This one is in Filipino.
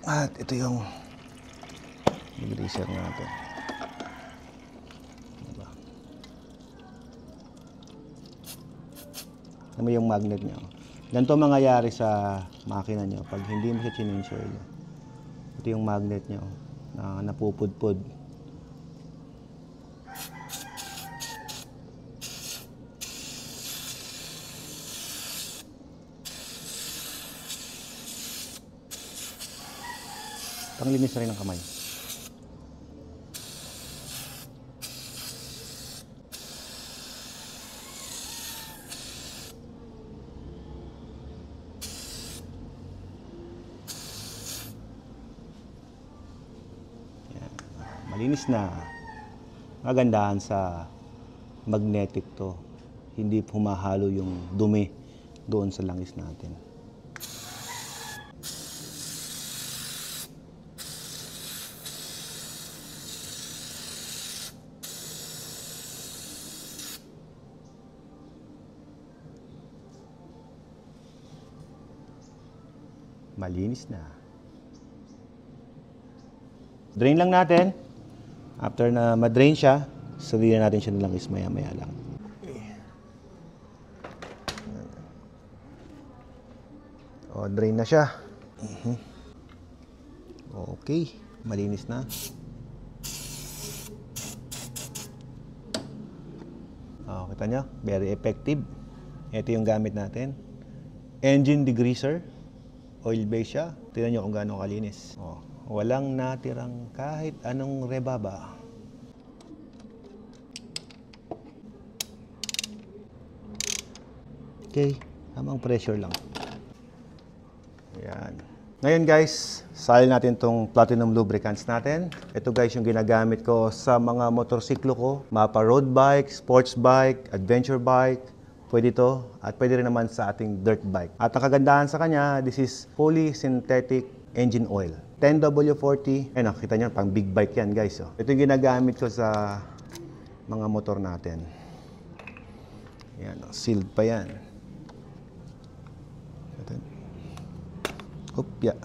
At ito yung degreaser natin. Diba? Ano mo yung magnet nyo? Ganito mangyayari sa makina nyo pag hindi mo siya chininch oil. Ito yung magnet nyo na napupudpud. Panglinis na rin ng kamay. Yan. Malinis na. Magandahan sa magnetic to. Hindi humahalo yung dumi doon sa langis natin. Malinis na. Drain lang natin. After na ma-drain siya, sabihin natin siya ng langis maya-maya lang. O, drain na siya. Okay, malinis na. O, kita nyo, very effective. Ito yung gamit natin. Engine degreaser. Oil base siya. Tignan nyo kung gaano kalinis. O, walang natirang kahit anong rebaba. Okay, tamang pressure lang. Ayan. Ngayon guys, salin natin tong platinum lubricants natin. Ito guys yung ginagamit ko sa mga motorsiklo ko. Mapa road bike, sports bike, adventure bike. Pwede ito at pwede rin naman sa ating dirt bike. At ang kagandahan sa kanya, this is fully synthetic engine oil. 10W40. Ayun, nakita nyo, pang big bike yan guys. Oh. Ito yung ginagamit ko sa mga motor natin. Yan, sealed pa yan. Oop, yeah.